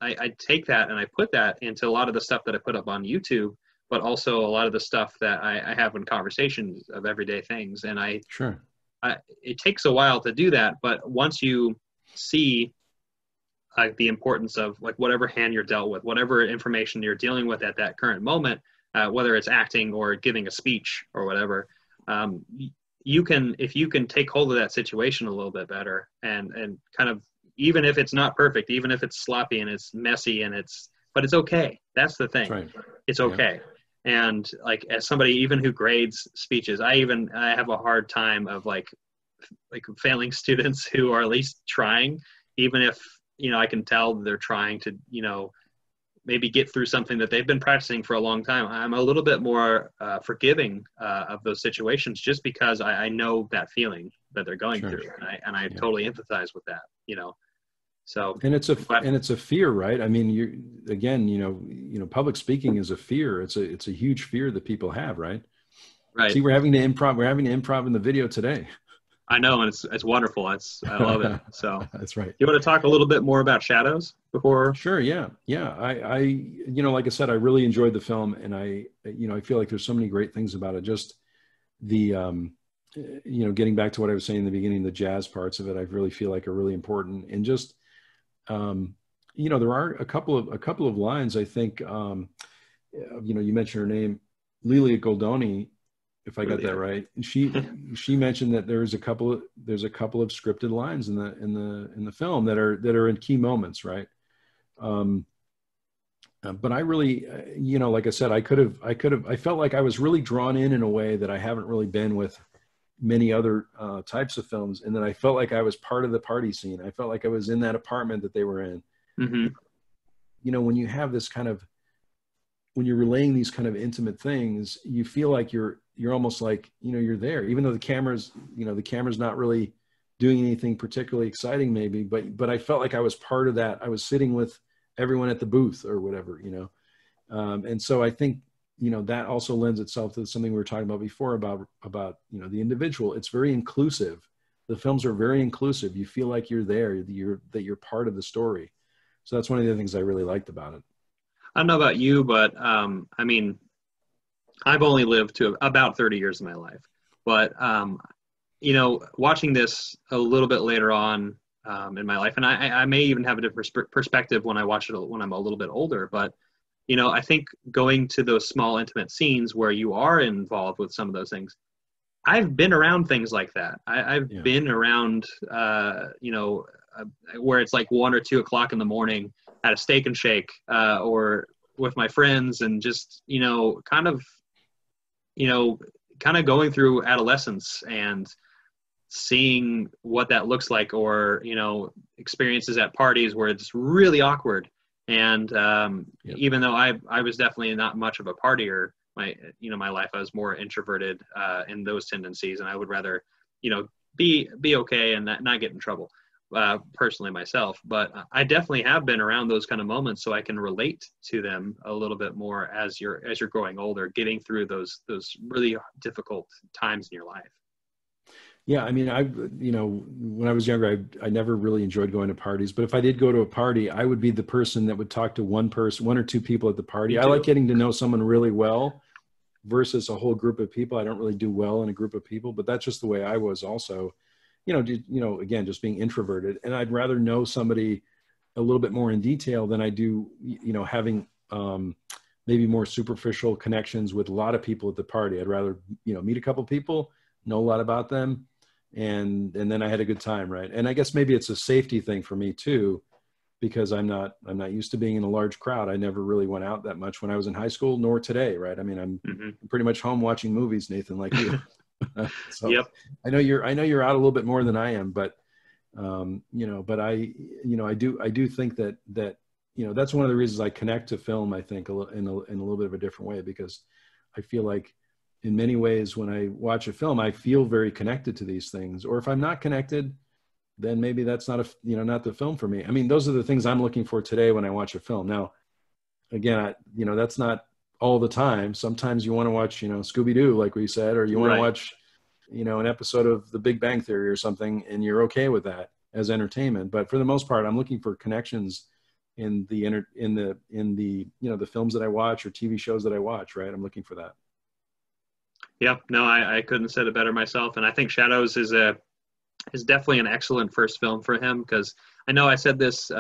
[SPEAKER 1] I take that and I put that into a lot of the stuff that I put up on YouTube, but also a lot of the stuff that I have in conversations of everyday things. And it takes a while to do that, but once you see like the importance of like whatever hand you're dealt with, whatever information you're dealing with at that current moment, whether it's acting or giving a speech or whatever, if you can take hold of that situation a little bit better and kind of, even if it's not perfect, even if it's sloppy and it's messy but it's okay. That's the thing. That's right. It's okay. Yeah. And like, as somebody even who grades speeches, I have a hard time of like failing students who are at least trying, even if, I can tell they're trying to, maybe get through something that they've been practicing for a long time. I'm a little bit more forgiving of those situations, just because I know that feeling that they're going through, and I totally empathize with that. So
[SPEAKER 2] and it's a fear, right? I mean, public speaking is a fear. It's a huge fear that people have, right?
[SPEAKER 1] Right.
[SPEAKER 2] See, we're having to improv in the video today.
[SPEAKER 1] I know, and it's wonderful. I love it. So
[SPEAKER 2] that's right.
[SPEAKER 1] You want to talk a little bit more about Shadows before?
[SPEAKER 2] Sure. Yeah. I like I said, I really enjoyed the film, and I feel like there's so many great things about it. Just the, getting back to what I was saying in the beginning, the jazz parts of it, I really feel like are really important. And just, there are a couple of lines, I think, you mentioned her name, Lelia Goldoni, if I got that right. She mentioned that there's a couple of scripted lines in the film that are in key moments, right? But I really, like I said, I felt like I was really drawn in a way that I haven't really been with many other types of films, and that I felt like I was part of the party scene. I felt like I was in that apartment that they were in. Mm-hmm. When you have this kind of, when you're relaying these kind of intimate things, you feel like you're almost like, you're there, even though the camera's not really doing anything particularly exciting maybe, but I felt like I was part of that. I was sitting with everyone at the booth or whatever, and so I think, that also lends itself to something we were talking about before about, the individual. It's very inclusive. The films are very inclusive. You feel like you're there, that you're part of the story. So that's one of the things I really liked about it.
[SPEAKER 1] I don't know about you, but I mean, I've only lived to about 30 years of my life, but watching this a little bit later on in my life, and I may even have a different perspective when I watch it when I'm a little bit older, but I think going to those small intimate scenes where you are involved with some of those things, I've been around things like that. I've been around, where it's like 1 or 2 o'clock in the morning at a Steak and Shake, or with my friends, and just, kind of going through adolescence and seeing what that looks like, or, experiences at parties where it's really awkward. And even though I was definitely not much of a partier, my life, I was more introverted in those tendencies, and I would rather, be okay and not get in trouble, personally myself. But I definitely have been around those kind of moments, so I can relate to them a little bit more as you're growing older, getting through those really difficult times in your life.
[SPEAKER 2] Yeah, I mean, when I was younger, I never really enjoyed going to parties. But if I did go to a party, I would be the person that would talk to one or two people at the party. I like getting to know someone really well versus a whole group of people. I don't really do well in a group of people, but that's just the way I was also. Again, just being introverted, and I'd rather know somebody a little bit more in detail than I do, having maybe more superficial connections with a lot of people at the party. I'd rather, meet a couple people, know a lot about them, and then I had a good time, right? And I guess maybe it's a safety thing for me too, because I'm not used to being in a large crowd. I never really went out that much when I was in high school, nor today, right? I mean, I'm pretty much home watching movies, Nathan, like you. So
[SPEAKER 1] yep.
[SPEAKER 2] I know you're out a little bit more than I am, but but I do think that that's one of the reasons I connect to film, I think, in a little bit of a different way, because I feel like in many ways when I watch a film, I feel very connected to these things. Or if I'm not connected, then maybe that's not not the film for me. I mean, those are the things I'm looking for today when I watch a film. Now, again, you know, that's not all the time. Sometimes you want to watch, you know, Scooby-Doo, like we said, or you want to watch, you know, an episode of The Big Bang Theory or something, and you're okay with that as entertainment. But for the most part, I'm looking for connections in the you know, the films that I watch or TV shows that I watch, right? I'm looking for that.
[SPEAKER 1] Yeah, no, I couldn't have said it better myself. And I think Shadows is definitely an excellent first film for him, because I know I said this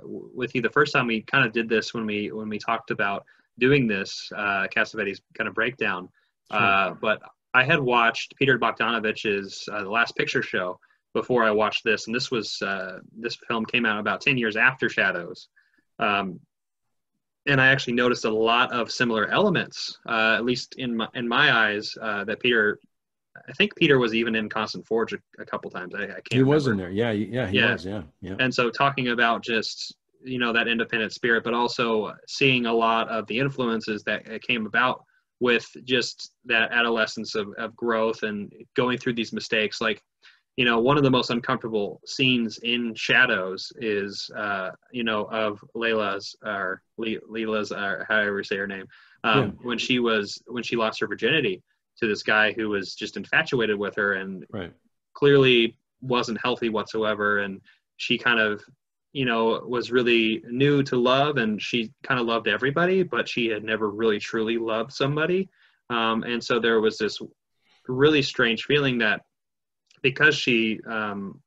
[SPEAKER 1] with you the first time we kind of did this when we talked about doing this Cassavetes kind of breakdown. Sure. But I had watched Peter Bogdanovich's The Last Picture Show before I watched this, and this film came out about 10 years after Shadows. And I actually noticed a lot of similar elements, at least in my eyes, that Peter. I think Peter was even in Constant Forge a couple times. I can't remember.
[SPEAKER 2] He was in there. Yeah, he was. Yeah.
[SPEAKER 1] And so talking about just, you know, that independent spirit, but also seeing a lot of the influences that came about with just that adolescence of growth and going through these mistakes. Like, you know, one of the most uncomfortable scenes in Shadows is, you know, of Leela's, or however you say her name, when she lost her virginity to this guy who was just infatuated with her and clearly wasn't healthy whatsoever. And she kind of, you know, was really new to love, and she kind of loved everybody, but she had never really truly loved somebody. And so there was this really strange feeling that because she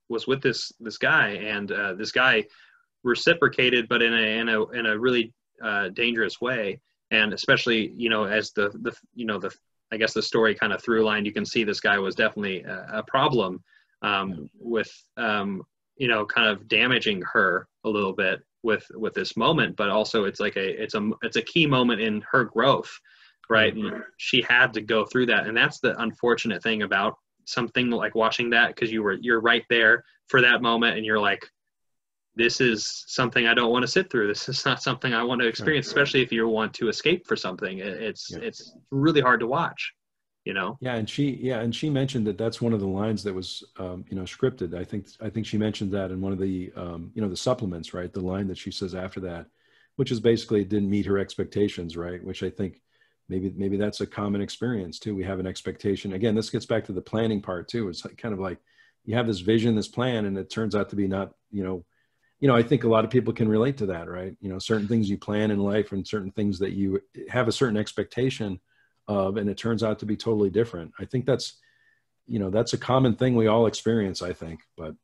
[SPEAKER 1] was with this guy, and this guy reciprocated, but in a really dangerous way. And especially, you know, as I guess the story kind of through line, you can see this guy was definitely a problem with, you know, kind of damaging her a little bit with this moment, but also it's like it's a key moment in her growth, right? And she had to go through that. And that's the unfortunate thing about something like watching that, because you're right there for that moment, and you're like, this is something I don't want to sit through. This is not something I want to experience, especially if you want to escape for something. It's really hard to watch, you know?
[SPEAKER 2] Yeah. And she mentioned that that's one of the lines that was, you know, scripted. I think she mentioned that in one of the, you know, the supplements, right? The line that she says after that, which is basically didn't meet her expectations, right? Which I think maybe that's a common experience too. We have an expectation. Again, this gets back to the planning part too. It's like, kind of like you have this vision, this plan, and it turns out to be not, you know, I think a lot of people can relate to that, right? You know, certain things you plan in life and certain things that you have a certain expectation of, and it turns out to be totally different. I think that's, you know, that's a common thing we all experience, I think, but.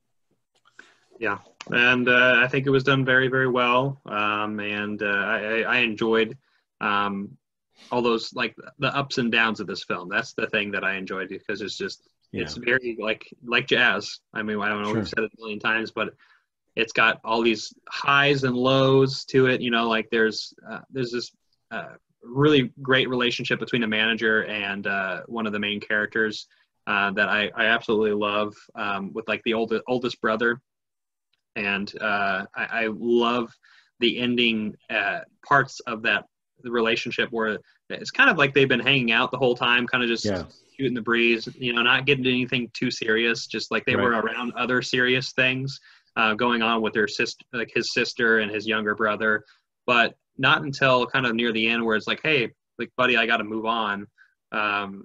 [SPEAKER 1] Yeah. And I think it was done very, very well. And I enjoyed all those, like the ups and downs of this film. That's the thing that I enjoyed, because it's just, it's very like jazz. I mean, I don't know, we've said it a million times, but it's got all these highs and lows to it. You know, like there's this really great relationship between a manager and one of the main characters that I absolutely love, with like the oldest brother. And I love the ending parts of the relationship, where it's kind of like they've been hanging out the whole time, kind of just shooting the breeze, you know, not getting anything too serious, just like they were around other serious things going on with their sister, like his sister and his younger brother, but not until kind of near the end where it's like, hey, like, buddy, I got to move on.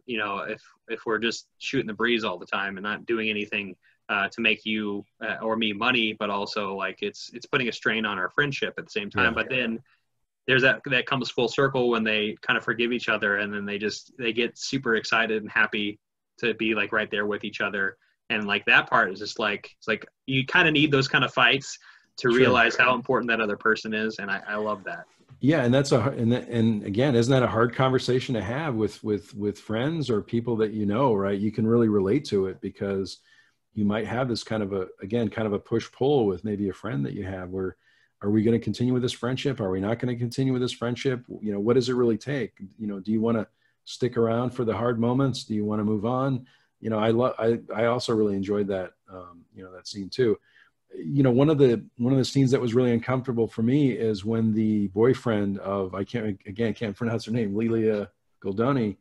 [SPEAKER 1] You know, if we're just shooting the breeze all the time and not doing anything to make you or me money, but also like it's putting a strain on our friendship at the same time. But then there's that comes full circle when they kind of forgive each other, and then they get super excited and happy to be like right there with each other. And like that part is just like, it's like you kind of need those kind of fights to realize how important that other person is. And I love that.
[SPEAKER 2] Yeah. And and again, isn't that a hard conversation to have with friends or people that, you know, right? You can really relate to it, because you might have this kind of a push pull with maybe a friend that you have, where, are we going to continue with this friendship? Are we not going to continue with this friendship? You know, what does it really take? You know, do you want to stick around for the hard moments? Do you want to move on? You know, I also really enjoyed that, you know, that scene too. You know, one of the scenes that was really uncomfortable for me is when the boyfriend of, I can't pronounce her name, Lelia Goldoni,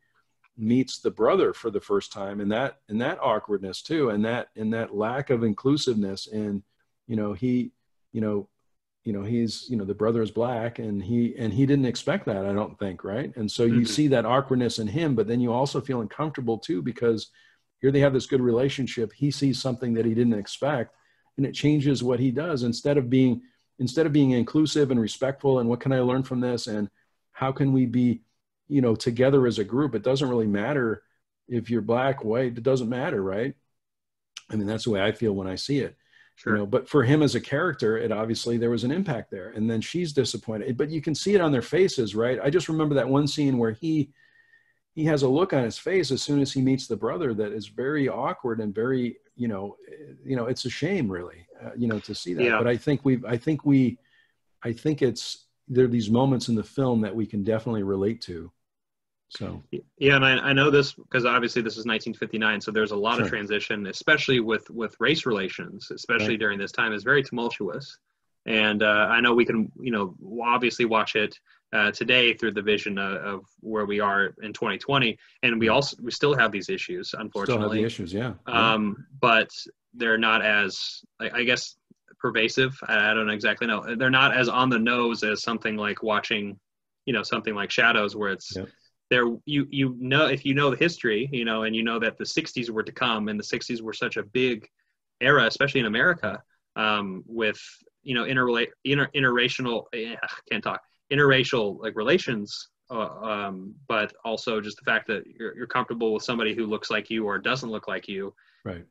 [SPEAKER 2] meets the brother for the first time, and that awkwardness too, and that lack of inclusiveness. And, you know, he's, the brother is black, and he didn't expect that, I don't think, right? And so you
[SPEAKER 1] Mhm.
[SPEAKER 2] see that awkwardness in him, but then you also feel uncomfortable too, because here they have this good relationship. He sees something that he didn't expect, and it changes what he does. Instead of being inclusive and respectful, and what can I learn from this, and how can we be, together as a group? It doesn't really matter if you're black, white, it doesn't matter, right? I mean, that's the way I feel when I see it.
[SPEAKER 1] Sure.
[SPEAKER 2] But for him as a character, it obviously, there was an impact there. And then she's disappointed, but you can see it on their faces, right? I just remember that one scene where he has a look on his face as soon as he meets the brother that is very awkward and very, it's a shame, really, to see that.
[SPEAKER 1] Yeah.
[SPEAKER 2] But I think there are these moments in the film that we can definitely relate to. So
[SPEAKER 1] Yeah, and I know this because obviously this is 1959, so there's a lot of
[SPEAKER 2] Sure.
[SPEAKER 1] transition, especially with race relations, especially
[SPEAKER 2] Right.
[SPEAKER 1] during this time, is very tumultuous. And I know we can, obviously watch it today through the vision of where we are in 2020, and we still have these issues,
[SPEAKER 2] Still have the
[SPEAKER 1] unfortunately.
[SPEAKER 2] issues, yeah. Yeah.
[SPEAKER 1] But they're not as, I guess, pervasive. I don't exactly know. They're not as on the nose as something like watching, something like Shadows, where it's
[SPEAKER 2] Yep.
[SPEAKER 1] there. If you know the history, and you know that the 60s were to come, and the 60s were such a big era, especially in America, with interracial, can't talk, interracial like relations, but also just the fact that you're comfortable with somebody who looks like you or doesn't look like you,
[SPEAKER 2] Right.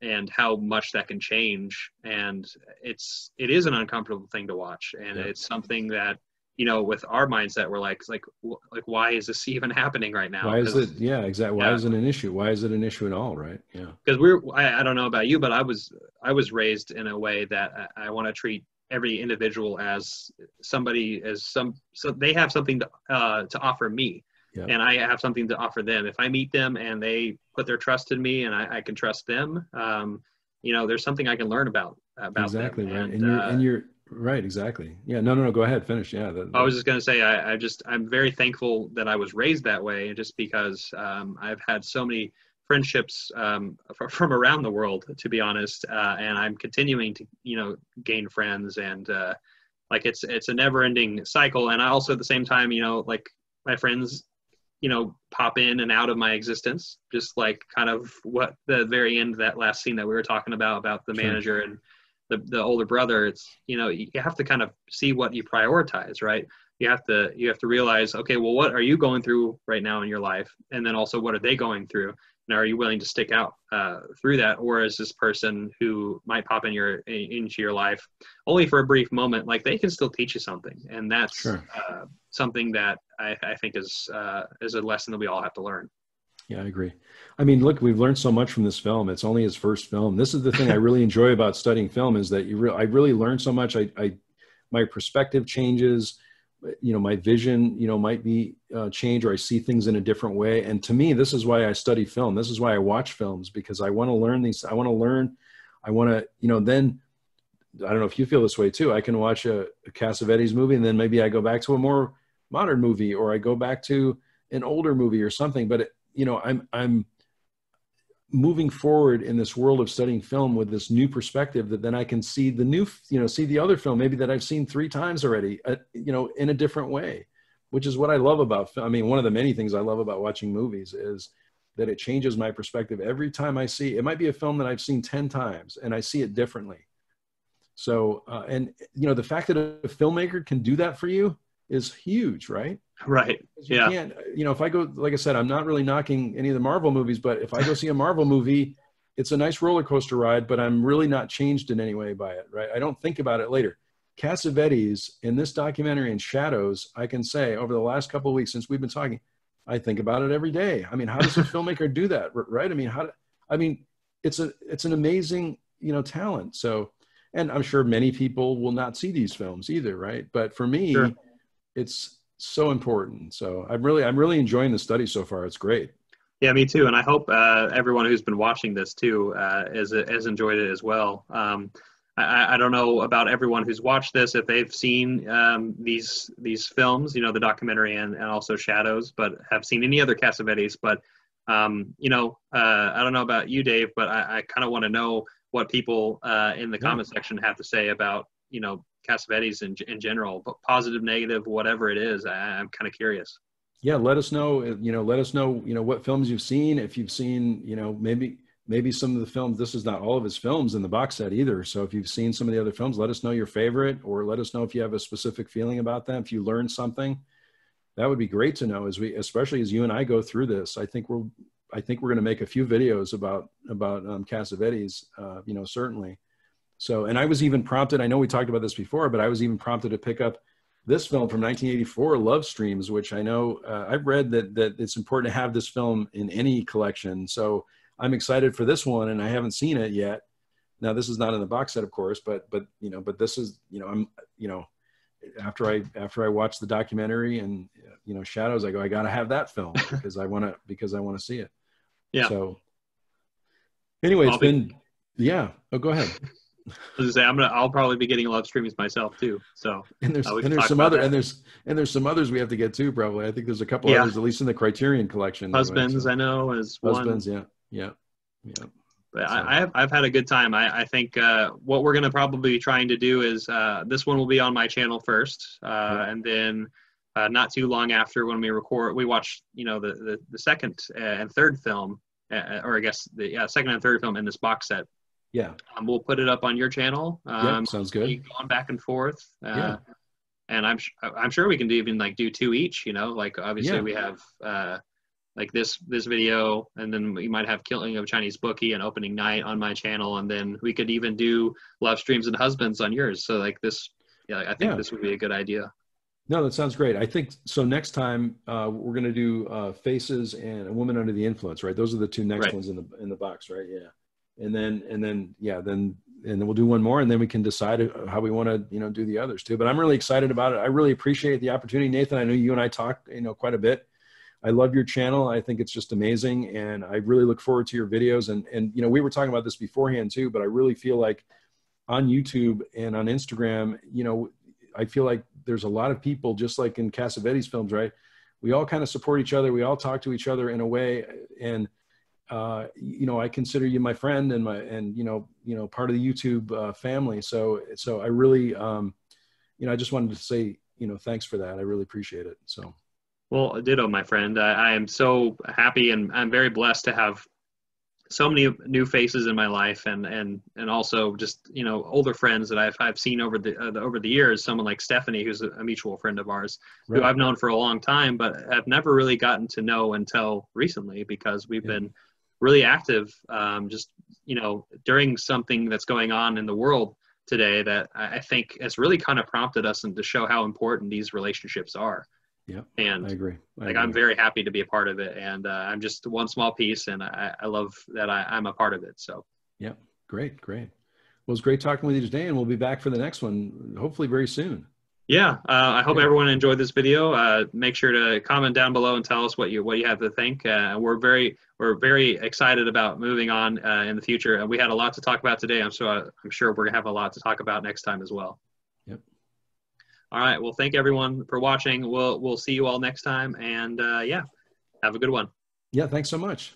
[SPEAKER 1] and how much that can change. And it is an uncomfortable thing to watch, and
[SPEAKER 2] Yeah.
[SPEAKER 1] it's something that, with our mindset, we're like, why is this even happening right now?
[SPEAKER 2] Why is it? Yeah, exactly. Why
[SPEAKER 1] Yeah.
[SPEAKER 2] is it an issue? Why is it an issue at all? Right. Yeah.
[SPEAKER 1] Because I don't know about you, but I was raised in a way that I want to treat every individual as somebody, so they have something to offer me,
[SPEAKER 2] Yeah.
[SPEAKER 1] and I have something to offer them. If I meet them and they put their trust in me, and I can trust them, there's something I can learn about
[SPEAKER 2] Exactly.
[SPEAKER 1] them.
[SPEAKER 2] Right.
[SPEAKER 1] And
[SPEAKER 2] And you're right. Exactly. Yeah. No. Go ahead. Finish. Yeah.
[SPEAKER 1] I was just going to say, I'm very thankful that I was raised that way, just because I've had so many friendships from around the world, to be honest, and I'm continuing to, gain friends, and like it's a never-ending cycle. And I also, at the same time, like my friends, pop in and out of my existence, just like kind of what the very end, that last scene that we were talking about the
[SPEAKER 2] Sure.
[SPEAKER 1] manager and the older brother. It's, you have to kind of see what you prioritize, right? You have to realize, okay, well, what are you going through right now in your life? And then also, what are they going through? And are you willing to stick out through that? Or is this person who might pop into your life only for a brief moment, like they can still teach you something? And that's
[SPEAKER 2] Sure.
[SPEAKER 1] something that I think is a lesson that we all have to learn.
[SPEAKER 2] Yeah, I agree. I mean, look, we've learned so much from this film. It's only his first film. This is the thing I really enjoy about studying film, is that I really learned so much. My perspective changes, my vision, might be change, or I see things in a different way. And to me, this is why I study film. This is why I watch films, because I want to learn these. I want to learn. I want to, then I don't know if you feel this way too. I can watch a Cassavetes movie, and then maybe I go back to a more modern movie, or I go back to an older movie or something. But I'm moving forward in this world of studying film with this new perspective, that then I can see the new, see the other film maybe that I've seen 3 times already, in a different way, which is what I love about film. I mean, one of the many things I love about watching movies is that it changes my perspective every time I see. It might be a film that I've seen 10 times and I see it differently. So, and the fact that a filmmaker can do that for you is huge, right?
[SPEAKER 1] Right.
[SPEAKER 2] You can't, if I go, like I said, I'm not really knocking any of the Marvel movies, but if I go see a Marvel movie, it's a nice roller coaster ride, but I'm really not changed in any way by it, right? I don't think about it later. Cassavetes, in this documentary, in Shadows, I can say over the last couple of weeks since we've been talking, I think about it every day. I mean, how does a filmmaker do that, right? I mean, it's an amazing, talent. So, and I'm sure many people will not see these films either, right? But for me,
[SPEAKER 1] Sure.
[SPEAKER 2] It's so important. So I'm really enjoying the study so far. It's great.
[SPEAKER 1] Yeah, me too. And I hope everyone who's been watching this too has enjoyed it as well. I don't know about everyone who's watched this, if they've seen these films, the documentary and also Shadows, but have seen any other Cassavetes. But, I don't know about you, Dave, but I kind of want to know what people in the comment section have to say about, Cassavetes in general, but positive, negative, whatever it is. I'm kind of curious.
[SPEAKER 2] Yeah, let us know. Let us know. What films you've seen. If you've seen, maybe some of the films. This is not all of his films in the box set either. So if you've seen some of the other films, let us know your favorite, or let us know if you have a specific feeling about them. If you learned something, that would be great to know. Especially as you and I go through this. I think we're going to make a few videos about Cassavetes. Certainly. So, and I was even prompted. I know we talked about this before, but I was even prompted to pick up this film from 1984, Love Streams, which I know I've read that it's important to have this film in any collection. So I'm excited for this one, and I haven't seen it yet. Now, this is not in the box set, of course, but this is, after I watch the documentary and Shadows, I go, I got to have that film because I want to see it.
[SPEAKER 1] Yeah.
[SPEAKER 2] So anyway, yeah. Oh, go ahead.
[SPEAKER 1] I was gonna say I'll probably be getting Love Streams myself too. So
[SPEAKER 2] and there's some others we have to get to probably. I think there's a couple others, at least in the Criterion collection.
[SPEAKER 1] Husbands, I know, as
[SPEAKER 2] Husbands,
[SPEAKER 1] one.
[SPEAKER 2] Yeah.
[SPEAKER 1] But so. I've had a good time. I think what we're gonna probably be trying to do is this one will be on my channel first, and then not too long after when we watch the second and third film, or I guess the second and third film in this box set.
[SPEAKER 2] Yeah,
[SPEAKER 1] we'll put it up on your channel.
[SPEAKER 2] Sounds good.
[SPEAKER 1] Going back and forth. And I'm sure we can even do two each. Obviously we have this video, and then we might have Killing of a Chinese Bookie and Opening Night on my channel, and then we could even do Love Streams and Husbands on yours. So this, I think this would be a good idea.
[SPEAKER 2] No, that sounds great. I think so. Next time we're going to do Faces and A Woman Under the Influence. Right, those are the two next ones in the box. Right, yeah. And then we'll do one more, and then we can decide how we want to, do the others too. But I'm really excited about it. I really appreciate the opportunity, Nathan. I know you and I talk, quite a bit. I love your channel. I think it's just amazing, and I really look forward to your videos. And we were talking about this beforehand too, but I really feel like on YouTube and on Instagram, I feel like there's a lot of people, just like in Cassavetes films, right? We all kind of support each other. We all talk to each other in a way, and I consider you my friend and part of the YouTube family. So I really, I just wanted to say, thanks for that. I really appreciate it. So.
[SPEAKER 1] Well, ditto, my friend. I am so happy, and I'm very blessed to have so many new faces in my life, and also just older friends that I've seen over the years. Someone like Stephanie, who's a mutual friend of ours, who I've known for a long time, but I've never really gotten to know until recently because we've been really active, during something that's going on in the world today that I think has really kind of prompted us and to show how important these relationships are.
[SPEAKER 2] Yeah,
[SPEAKER 1] and
[SPEAKER 2] I agree.
[SPEAKER 1] I'm very happy to be a part of it, and I'm just one small piece, and I love that I'm a part of it. So
[SPEAKER 2] yeah, great. Well, it was great talking with you today, and we'll be back for the next one, hopefully very soon.
[SPEAKER 1] Yeah, I hope everyone enjoyed this video. Make sure to comment down below and tell us what you have to think. We're very excited about moving on in the future. And we had a lot to talk about today. I'm sure we're gonna have a lot to talk about next time as well.
[SPEAKER 2] Yep.
[SPEAKER 1] All right. Well, thank everyone for watching. We'll see you all next time. And have a good one.
[SPEAKER 2] Yeah. Thanks so much.